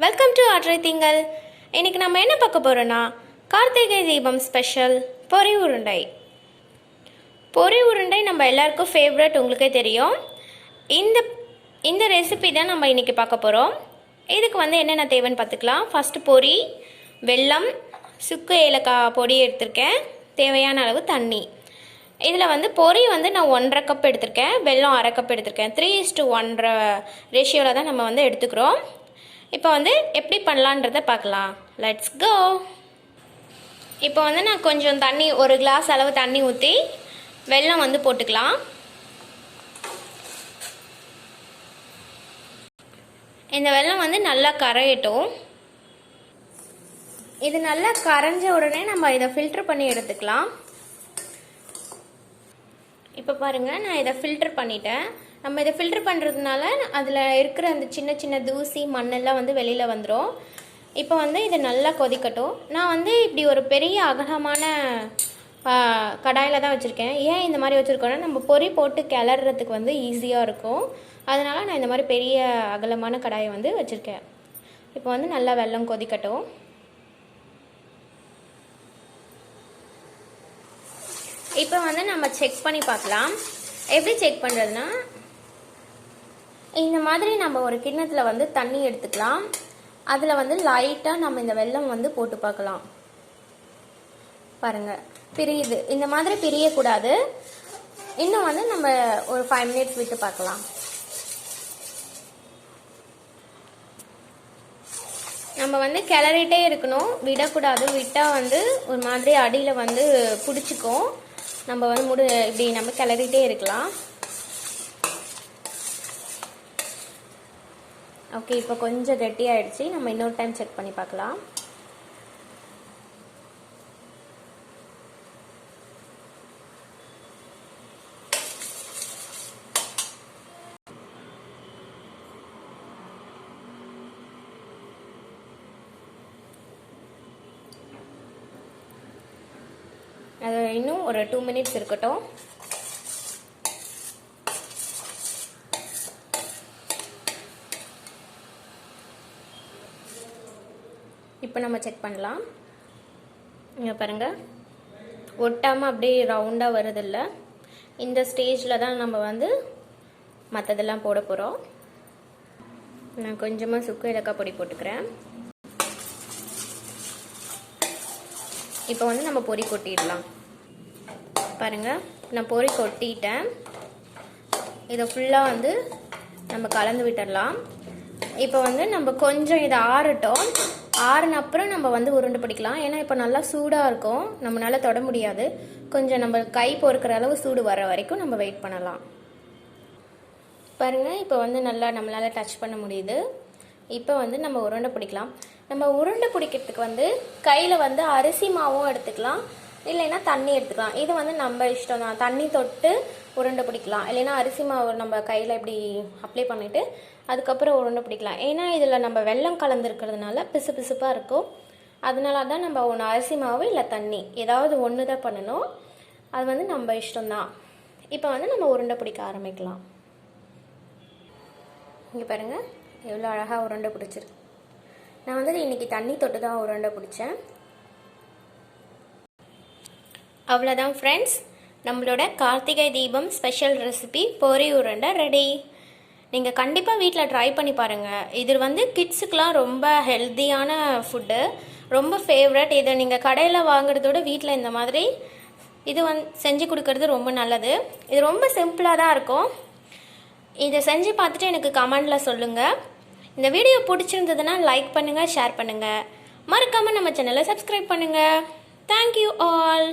Welcome to அtraithingal. இன்னைக்கு நம்ம என்ன பார்க்க போறோம்னா கார்த்திகை தீபம் ஸ்பெஷல் பொரி உருண்டை. பொரி உருண்டை நம்ம எல்லாருக்கும் ஃபேவரட், உங்களுக்கே தெரியும். இந்த ரெசிபி தான் நம்ம இன்னைக்கு பார்க்க போறோம். இதுக்கு என்னென்ன தேவைன்னு பார்த்துக்கலாம். ஃபர்ஸ்ட் பொரி, வெல்லம், சுக்கு ஏலக்காய் பொடி எடுத்திருக்கேன், தேவையான அளவு தண்ணி. இதில் பொரி நான் 1.5 கப் எடுத்திருக்கேன், வெல்லம் 1/2 கப் எடுத்திருக்கேன். 3:1 ரேஷியோவில் தான் நம்ம எடுத்துக்கிறோம். இப்போ எப்படி பண்ணலான்றதை பார்க்கலாம். Let's go. இப்போ நான் கொஞ்சம் தண்ணி, 1 கிளாஸ் அளவு தண்ணி ஊற்றி வெல்லம் போட்டுக்கலாம். இந்த வெல்லம் நல்லா கரையட்டும். இது நல்லா கரைஞ்ச உடனே நம்ம இதை ஃபில்டர் பண்ணி எடுத்துக்கலாம். இப்போ பாருங்கள், நான் இதை ஃபில்டர் பண்ணிட்டேன். நம்ம இதை ஃபில்டர் பண்ணுறதுனால அதில் இருக்கிற அந்த சின்ன சின்ன தூசி மண்ணெல்லாம் வெளியில் வந்துடும். இப்போ இது நல்லா கொதிக்கட்டும். நான் இப்படி ஒரு பெரிய அகலமான கடாயில் தான் வச்சுருக்கேன். ஏன் இந்த மாதிரி வச்சுருக்கோன்னா, நம்ம பொரி போட்டு கிளறதுக்கு ஈஸியாக இருக்கும். அதனால் நான் இந்த மாதிரி பெரிய அகலமான கடாயை வச்சுருக்கேன். இப்போ நல்லா வெல்லம் கொதிக்கட்டும். இப்போ நம்ம செக் பண்ணி பார்க்கலாம். எப்படி செக் பண்ணுறதுன்னா, இந்த மாதிரி நம்ம ஒரு கிண்ணத்தில் தண்ணி எடுத்துக்கலாம். அதில் லைட்டாக நம்ம இந்த வெல்லம் போட்டு பார்க்கலாம். பாருங்கள், பிரியுது. இந்த மாதிரி பிரியக்கூடாது. இன்னும் நம்ம ஒரு 5 மினிட்ஸ் விட்டு பார்க்கலாம். நம்ம கிளறிட்டே இருக்கணும், விடக்கூடாது. விட்டால் ஒரு மாதிரி அடியில் பிடிச்சிக்கும். நம்ம இப்படி நம்ம கிளறிட்டே இருக்கலாம். ஓகே, இப்போ கொஞ்சம் கெட்டியாயிடுச்சு. நம்ம இன்னொரு டைம் செக் பண்ணி பார்க்கலாம். அது இன்னும் ஒரு 2 மினிட்ஸ் இருக்கட்டும். இப்போ நம்ம செக் பண்ணலாம். இங்கே பாருங்கள், ஒட்டாமல் அப்படியே ரவுண்டாக வருதில்ல. இந்த ஸ்டேஜில் தான் நம்ம மற்றதெல்லாம் போட போகிறோம். நான் கொஞ்சமாக சுக்கு ஏலக்காய் பொடி போட்டுக்கிறேன். இப்போ நம்ம பொரி கொட்டிடலாம். பாருங்கள், நான் பொரி கொட்டிட்டேன். இதை ஃபுல்லாக நம்ம கலந்து விட்டுடலாம். இப்போ நம்ம கொஞ்சம் இதை ஆறட்டும். ஆறுன அப்புறம் நம்ம உருண்டை பிடிக்கலாம். ஏன்னா இப்போ நல்லா சூடாக இருக்கும், நம்மளால் தொட முடியாது. கொஞ்சம் நம்ம கை பொறுக்கிற அளவு சூடு வர வரைக்கும் நம்ம வெயிட் பண்ணலாம். பாருங்கள், இப்போ நல்லா நம்மளால் டச் பண்ண முடியுது. இப்போ நம்ம உருண்டை பிடிக்கலாம். நம்ம உருண்டை பிடிக்கிறதுக்கு கையில் அரிசி மாவும் எடுத்துக்கலாம், இல்லைன்னா தண்ணி எடுத்துக்கலாம். இது நம்ம இஷ்டம் தான். தண்ணி தொட்டு உருண்டை பிடிக்கலாம், இல்லைன்னா அரிசி மாவு நம்ம கையில் இப்படி அப்ளை பண்ணிவிட்டு அதுக்கப்புறம் உருண்டை பிடிக்கலாம். ஏன்னா இதில் நம்ம வெல்லம் கலந்துருக்கிறதுனால பிசு பிசுப்பாக இருக்கும். அதனால தான் நம்ம ஒன்று அரிசி மாவு இல்லை தண்ணி ஏதாவது ஒன்று தான் பண்ணணும். அது நம்ம இஷ்டம்தான். இப்போ நம்ம உருண்டை பிடிக்க ஆரம்பிக்கலாம். இங்கே பாருங்கள், எவ்வளோ அழகாக உருண்டை பிடிச்சிருக்கு. நான் இன்றைக்கி தண்ணி தொட்டு தான் உருண்டை பிடிச்சேன். அவ்வளோதான் ஃப்ரெண்ட்ஸ், நம்மளோட கார்த்திகை தீபம் ஸ்பெஷல் ரெசிபி பொரி உருண்டை ரெடி. நீங்கள் கண்டிப்பாக வீட்டில் ட்ரை பண்ணி பாருங்கள். இது கிட்ஸுக்கெலாம் ரொம்ப ஹெல்த்தியான ஃபுட்டு, ரொம்ப ஃபேவரட். இதை நீங்கள் கடையில் வாங்குறதோட வீட்டில் இந்த மாதிரி இது செஞ்சு கொடுக்கறது ரொம்ப நல்லது. இது ரொம்ப சிம்பிளாக தான் இருக்கும். இதை செஞ்சு பார்த்துட்டு எனக்கு கமெண்டில் சொல்லுங்கள். இந்த வீடியோ பிடிச்சிருந்ததுன்னா லைக் பண்ணுங்கள், ஷேர் பண்ணுங்கள். மறக்காமல் நம்ம சேனலை சப்ஸ்கிரைப் பண்ணுங்கள். Thank you all.